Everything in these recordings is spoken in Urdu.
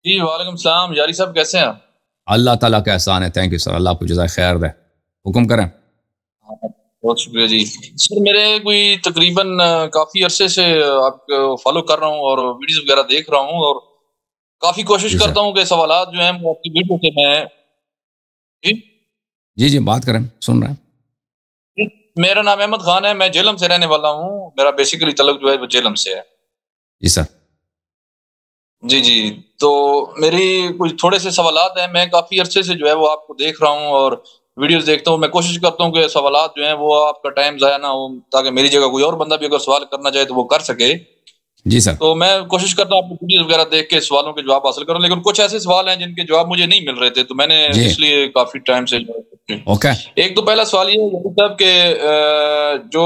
جی وعلیکم السلام یاری صاحب، کیسے ہیں آپ؟ اللہ تعالیٰ کا احسان ہے. Thank you sir. اللہ آپ کو جزائے خیر دے. حکم کریں. بہت شکریہ جی سر. میرے کوئی تقریباً کافی عرصے سے آپ کو فالو کر رہا ہوں اور ویڈیوز وغیرہ دیکھ رہا ہوں، اور کافی کوشش جی سر. کرتا ہوں کہ سوالات جو ہیں وہ آپ کی ویڈیو سے میں جی جی جی بات کریں، سن رہے ہیں. جی، میرا نام احمد خان ہے، میں جیلم سے رہنے والا ہوں. میرا بیسیکلی تعلق جو ہے وہ جیلم سے ہے. جی سر. جی جی، تو میری کچھ تھوڑے سے سوالات ہیں. میں کافی عرصے سے جو ہے وہ آپ کو دیکھ رہا ہوں اور ویڈیوز دیکھتا ہوں. میں کوشش کرتا ہوں کہ سوالات جو ہیں وہ آپ کا ٹائم ضائع نہ ہو، تاکہ میری جگہ کوئی اور بندہ بھی اگر سوال کرنا چاہے تو وہ کر سکے. جی سر. تو میں کوشش کرتا ہوں آپ کو ویڈیوز وغیرہ دیکھ کے سوالوں کے جواب حاصل کروں، لیکن کچھ ایسے سوال ہیں جن کے جواب مجھے نہیں مل رہے تھے، تو میں نے جی اس لیے کافی ٹائم سے اوکے. ایک تو پہلا سوال یہ ہے صاحب کہ جو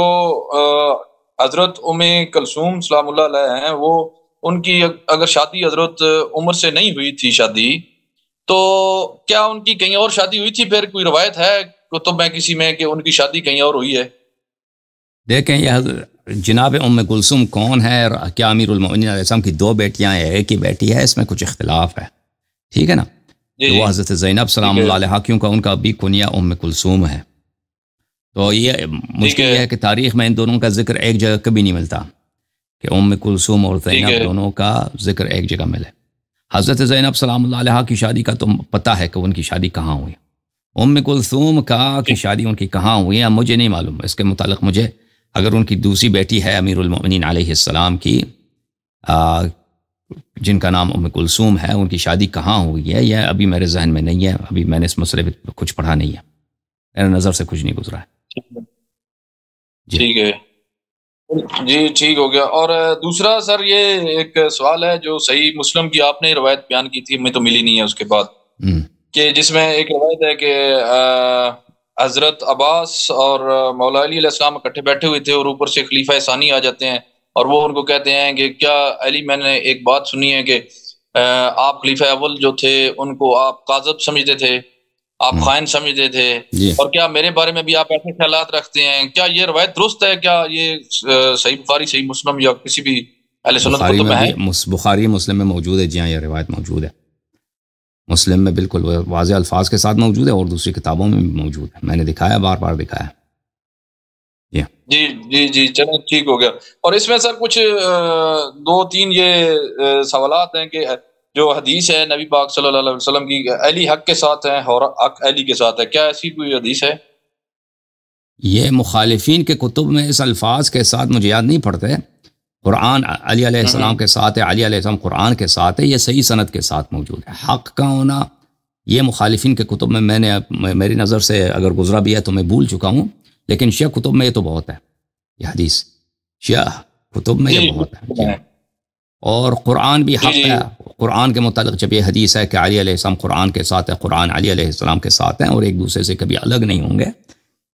حضرت ام کلثوم سلام اللہ علیہ ہیں، وہ ان کی اگر شادی حضرت عمر سے نہیں ہوئی تھی شادی، تو کیا ان کی کہیں اور شادی ہوئی تھی؟ پھر کوئی روایت ہے کتب میں کسی میں کہ ان کی شادی کہیں اور ہوئی ہے؟ دیکھیں یہ جناب ام کلثوم کون ہے اور کیا امیر المؤمنین علیہ السلام کی دو بیٹیاں ہیں ایک ہی بیٹی ہے، اس میں کچھ اختلاف ہے. ٹھیک ہے نا. جی وہ جی حضرت زینب سلام ٹھیک ہے اللہ علیہ کیونکہ ان کا بھی کنیا ام کلثوم ہے. تو یہ ٹھیک مشکل یہ ہے کہ تاریخ میں ان دونوں کا ذکر ایک جگہ کبھی نہیں ملتا کہ ام کلثوم اور ٹھیک زینب ہے دونوں کا ذکر ایک جگہ ملے. حضرت زینب سلام اللہ علیہ کی شادی کا تو پتہ ہے کہ ان کی شادی کہاں ہوئی. ام کلثوم کا کہ شادی ان کی کہاں ہوئی ہے مجھے نہیں معلوم. اس کے متعلق مجھے اگر ان کی دوسری بیٹی ہے امیر المؤمنین علیہ السلام کی جن کا نام ام کلثوم ہے، ان کی شادی کہاں ہوئی ہے یہ ابھی میرے ذہن میں نہیں ہے. ابھی میں نے اس مسئلے پہ کچھ پڑھا نہیں ہے، میرے نظر سے کچھ نہیں گزرا ہے. جی ٹھیک ہے جی ٹھیک ہو گیا. اور دوسرا سر یہ ایک سوال ہے جو صحیح مسلم کی آپ نے روایت بیان کی تھی، ہمیں تو ملی نہیں ہے اس کے بعد، کہ جس میں ایک روایت ہے کہ حضرت عباس اور مولا علی علیہ السلام اکٹھے بیٹھے ہوئے تھے اور اوپر سے خلیفہ ثانی آ جاتے ہیں اور وہ ان کو کہتے ہیں کہ کیا علی، میں نے ایک بات سنی ہے کہ آپ خلیفہ اول جو تھے ان کو آپ کاذب سمجھتے تھے، آپ خائن سمجھتے تھے، جی اور کیا میرے بارے میں بھی آپ ایسے خیالات رکھتے ہیں؟ کیا یہ روایت درست ہے؟ کیا یہ صحیح بخاری، صحیح مسلم یا کسی بھی اہل سنت بخاری کتب میں میں ہے؟ بھی بخاری مسلم میں موجود ہے. جی ہاں یہ روایت موجود ہے مسلم میں، بالکل واضح الفاظ کے ساتھ موجود ہے اور دوسری کتابوں میں بھی موجود ہے. میں نے دکھایا، بار بار دکھایا. جی جی جی چلیں ٹھیک ہو گیا. اور اس میں سر کچھ دو تین یہ سوالات ہیں کہ جو حدیث ہے نبی پاک صلی اللہ علیہ وسلم کی، اہلی حق کے ساتھ ہے اور حق اہلی کے ساتھ ہے، کیا ایسی کوئی حدیث ہے؟ یہ مخالفین کے کتب میں اس الفاظ کے ساتھ مجھے یاد نہیں پڑتے. قرآن علی علیہ السلام کے ساتھ ہے، علی علیہ السلام قرآن کے ساتھ ہے، یہ صحیح سند کے ساتھ موجود ہے. حق کا ہونا یہ مخالفین کے کتب میں نے میری نظر سے اگر گزرا بھی ہے تو میں بھول چکا ہوں، لیکن شیعہ کتب میں یہ تو بہت ہے یہ حدیث. شیعہ کتب میں یہ بہت ہے. جی اور قرآن بھی حق ہے. قرآن کے متعلق جب یہ حدیث ہے کہ علی علیہ السلام قرآن کے ساتھ ہے، قرآن علی علیہ السلام کے ساتھ ہیں اور ایک دوسرے سے کبھی الگ نہیں ہوں گے،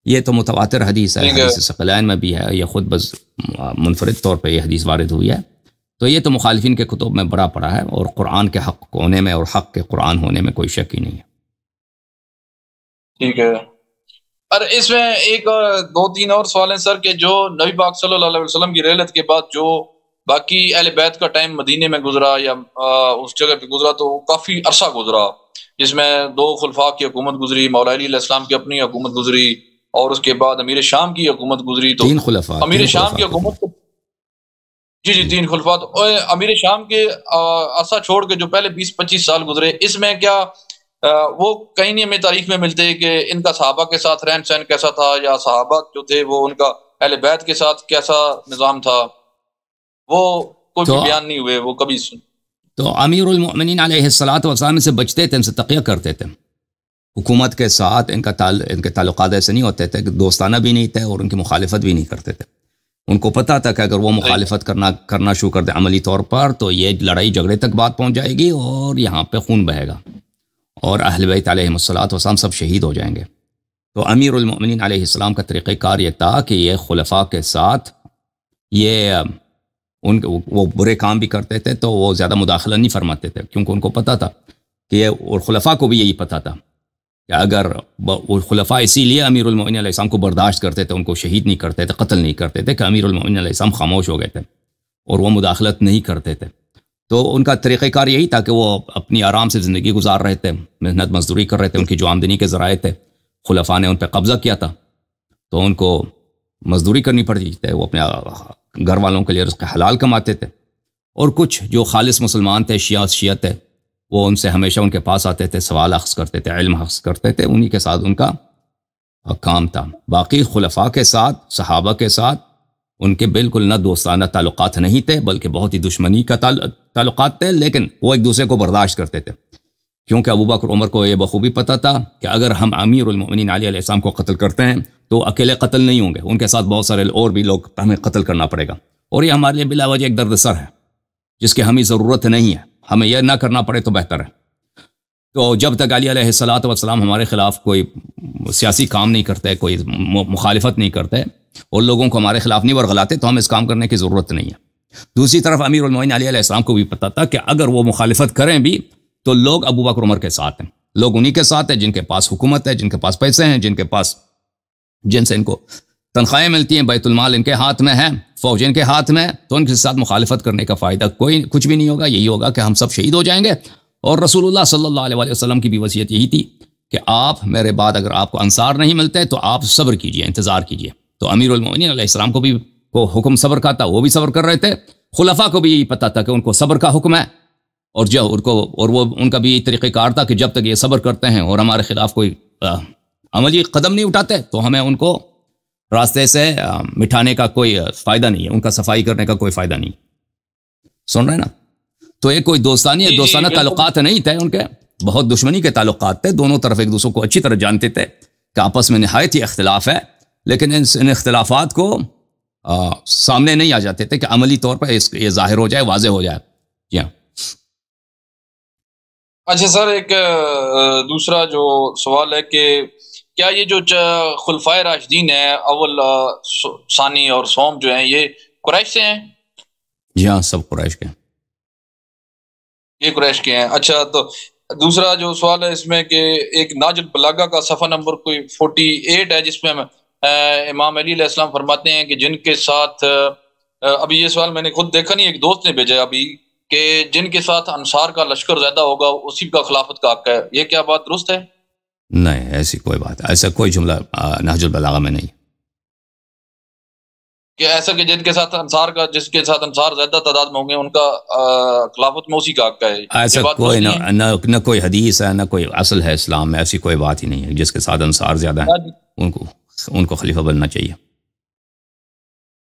یہ تو متواتر حدیث ہے. حدیث ثقلین میں بھی ہے، یہ خود بس منفرد طور پہ یہ حدیث وارد ہوئی ہے. تو یہ تو مخالفین کے کتب میں بڑا پڑا ہے اور قرآن کے حق ہونے میں اور حق کے قرآن ہونے میں کوئی شک ہی نہیں ہے. ٹھیک ہے. اور اس میں ایک دو تین اور سوال ہیں سر کہ جو نبی پاک صلی اللہ علیہ وسلم کی رحلت کے بعد جو باقی اہل بیت کا ٹائم مدینے میں گزرا یا اس جگہ پہ گزرا، تو کافی عرصہ گزرا، جس میں دو خلفاء کی حکومت گزری، مولا علی علیہ السلام کی اپنی حکومت گزری، اور اس کے بعد امیر شام کی حکومت گزری. تو تین خلفاء امیر شام کی حکومت جی جی تین خلفاء. امیر شام کے عرصہ چھوڑ کے جو پہلے 20-25 سال گزرے، اس میں کیا وہ کہیں نہیں ہمیں تاریخ میں ملتے کہ ان کا صحابہ کے ساتھ رہن سہن کیسا تھا، یا صحابہ جو تھے وہ ان کا اہل بیت کے ساتھ کیسا نظام تھا، وہ کوئی بھی بیان نہیں ہوئے وہ کبھی. تو امیر المؤمنین علیہ السلام سے بچتے تھے، ان سے تقیہ کرتے تھے. حکومت کے ساتھ ان کے تعلقات ایسے نہیں ہوتے تھے کہ دوستانہ بھی نہیں تھے اور ان کی مخالفت بھی نہیں کرتے تھے. ان کو پتہ تھا کہ اگر وہ مخالفت کرنا شروع کر دیں عملی طور پر تو یہ لڑائی جھگڑے تک بات پہنچ جائے گی اور یہاں پہ خون بہے گا اور اہل بیت علیہ السلام سب شہید ہو جائیں گے. تو امیر المؤمنین علیہ السلام کا طریقہ کار یہ تھا کہ یہ خلفاء کے ساتھ یہ وہ برے کام بھی کرتے تھے تو وہ زیادہ مداخلہ نہیں فرماتے تھے، کیونکہ ان کو پتہ تھا کہ اور خلفاء کو بھی یہی پتہ تھا کہ اگر وہ خلفاء اسی لیے امیر المؤمنین علیہ السلام کو برداشت کرتے تھے، ان کو شہید نہیں کرتے تھے، قتل نہیں کرتے تھے، کہ امیر المؤمنین علیہ السلام خاموش ہو گئے تھے اور وہ مداخلت نہیں کرتے تھے. تو ان کا طریقہ کار یہی تھا کہ وہ اپنی آرام سے زندگی گزار رہے تھے، محنت مزدوری کر رہے تھے، ان کی جو آمدنی کے ذرائع تھے خلفاء نے ان پہ قبضہ کیا تھا، تو ان کو مزدوری کرنی پڑتی تھی، وہ اپنے گھر والوں کے لیے رزق حلال کماتے تھے، اور کچھ جو خالص مسلمان تھے، شیعہ تھے، وہ ان سے ہمیشہ ان کے پاس آتے تھے، سوال اخذ کرتے تھے، علم اخذ کرتے تھے، انہی کے ساتھ ان کا کام تھا۔ باقی خلفاء کے ساتھ، صحابہ کے ساتھ ان کے بالکل نہ دوستانہ تعلقات نہیں تھے، بلکہ بہت ہی دشمنی کا تعلقات تھے، لیکن وہ ایک دوسرے کو برداشت کرتے تھے، کیونکہ ابو بکر عمر کو یہ بخوبی پتہ تھا کہ اگر ہم امیر المؤمنین علی علیہ السلام کو قتل کرتے ہیں تو اکیلے قتل نہیں ہوں گے، ان کے ساتھ بہت سارے اور بھی لوگ ہمیں قتل کرنا پڑے گا، اور یہ ہمارے لیے بلا وجہ ایک درد سر ہے جس کی ہمیں ضرورت نہیں ہے، ہمیں یہ نہ کرنا پڑے تو بہتر ہے۔ تو جب تک علی علیہ السلام ہمارے خلاف کوئی سیاسی کام نہیں کرتے، کوئی مخالفت نہیں کرتے اور لوگوں کو ہمارے خلاف نہیں ورغلاتے، تو ہمیں اس کام کرنے کی ضرورت نہیں ہے۔ دوسری طرف امیر المومنین علی علیہ السلام کو بھی پتہ تھا کہ اگر وہ مخالفت کریں بھی تو لوگ ابو بکر عمر کے ساتھ ہیں، لوگ انہی کے ساتھ ہیں جن کے پاس حکومت ہے، جن کے پاس پیسے ہیں، جن سے ان کو تنخواہیں ملتی ہیں، بیت المال ان کے ہاتھ میں ہے، فوج ان کے ہاتھ میں، تو ان کے ساتھ مخالفت کرنے کا فائدہ کچھ بھی نہیں ہوگا، یہی ہوگا کہ ہم سب شہید ہو جائیں گے۔ اور رسول اللہ صلی اللہ علیہ وسلم کی بھی وصیت یہی تھی کہ آپ میرے بعد اگر آپ کو انصار نہیں ملتے تو آپ صبر کیجئے، انتظار کیجئے۔ تو امیر المؤمنین علیہ السلام کو بھی حکم صبر کا تھا، وہ بھی صبر کر رہے تھے، خلفاء کو بھی یہی پتہ تھا کہ ان کو صبر کا حکم ہے، اور وہ ان کا بھی طریقہ کار تھا کہ جب تک یہ صبر کرتے ہیں اور ہمارے خلاف کوئی عملی قدم نہیں اٹھاتے تو ہمیں ان کو راستے سے مٹھانے کا کوئی فائدہ نہیں ہے، ان کا صفائی کرنے کا کوئی فائدہ نہیں۔ سن رہے نا؟ تو یہ کوئی دوستانہ تعلقات نہیں تھے، ان کے بہت دشمنی کے تعلقات تھے، دونوں طرف ایک دوسرے کو اچھی طرح جانتے تھے کہ آپس میں نہایت ہی اختلاف ہے، لیکن ان اختلافات کو سامنے نہیں آ جاتے تھے کہ عملی طور پر یہ ظاہر ہو جائے، واضح ہو جائے۔ جی ہاں۔ اچھا سر، ایک دوسرا جو سوال ہے کہ کیا یہ جو خلفائے راشدین ہیں، اول، ثانی اور سوم جو ہیں، یہ قریش سے ہیں؟ جی ہاں، سب قریش کے ہیں، یہ قریش کے ہیں۔ اچھا، تو دوسرا جو سوال ہے اس میں کہ ایک ناج البلاغہ کا صفحہ نمبر کوئی 48 ہے، جس میں امام علی علیہ السلام فرماتے ہیں کہ جن کے ساتھ، ابھی یہ سوال میں نے خود دیکھا نہیں، ایک دوست نے بھیجا ابھی، کہ جن کے ساتھ انصار کا لشکر زیادہ ہوگا اسی کا خلافت کا حق ہے، یہ کیا بات درست ہے؟ نہیں، ایسی کوئی بات، ایسا کوئی جملہ نہج البلاغہ میں نہیں کہ ایسا کہ جس کے ساتھ انصار زیادہ تعداد میں ہوں گے ان کا خلافت میں اسی کا حق ہے، ایسا کوئی نہ کوئی حدیث ہے، نہ کوئی اصل ہے اسلام میں، ایسی کوئی بات ہی نہیں ہے۔ جس کے ساتھ انصار زیادہ ہیں ان کو خلیفہ بننا چاہیے۔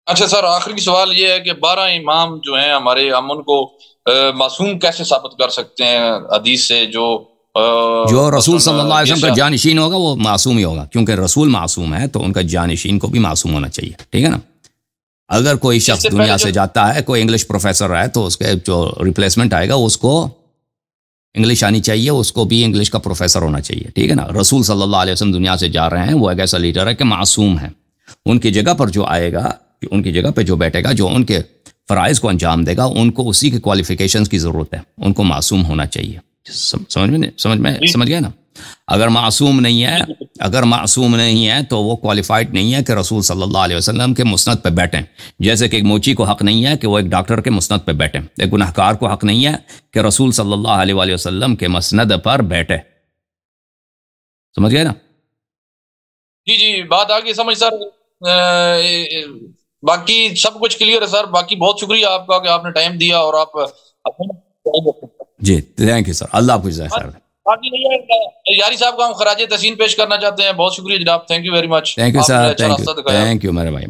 اچھا سر، آخری سوال یہ ہے کہ 12 امام جو ہیں ہمارے، ہم ان کو معصوم کیسے ثابت کر سکتے ہیں حدیث سے؟ جو رسول صلی اللہ علیہ وسلم کا جانشین ہوگا وہ معصوم ہی ہوگا، کیونکہ رسول معصوم ہے تو ان کا جانشین کو بھی معصوم ہونا چاہیے، ٹھیک ہے نا؟ اگر کوئی شخص دنیا سے جاتا ہے، کوئی انگلش پروفیسر ہے، تو اس کے جو ریپلیسمنٹ آئے گا اس کو انگلش آنی چاہیے، اس کو بھی انگلش کا پروفیسر ہونا چاہیے، ٹھیک ہے نا؟ رسول صلی اللہ علیہ وسلم دنیا سے جا رہے ہیں، وہ ایک ایسا لیڈر ہے کہ معصوم ہے، ان کی جگہ پر جو آئے گا، ان کی جگہ پہ جو بیٹھے گا، جو ان کے فرائض کو انجام دے گا، ان کو اسی کے کوالیفیکیشنز کی ضرورت ہے، ان کو معصوم ہونا چاہیے۔ سمجھ گئے نا؟ اگر معصوم نہیں ہے تو وہ کوالیفائڈ نہیں ہے کہ رسول صلی اللہ علیہ وسلم کے مسند پہ بیٹھیں، جیسے کہ ایک موچی کو حق نہیں ہے کہ وہ ایک ڈاکٹر کے مسند پہ بیٹھیں، ایک گناہگار کو حق نہیں ہے کہ رسول صلی اللہ علیہ وآلہ وسلم کے مسند پر بیٹھے۔ سمجھ گئے نا؟ جی، بات آگے سمجھ سر۔ باقی سب کچھ کلیئر ہے سر، باقی بہت شکریہ آپ کا کہ آپ نے ٹائم دیا، اور آپ جی تھینک یو سر، اللہ آپ کو جزائے خیر۔ باقی یاری صاحب کو ہم خراج تحسین پیش کرنا چاہتے ہیں۔ بہت شکریہ جناب، thank you very much, thank you sir, thank you میرے بھائی۔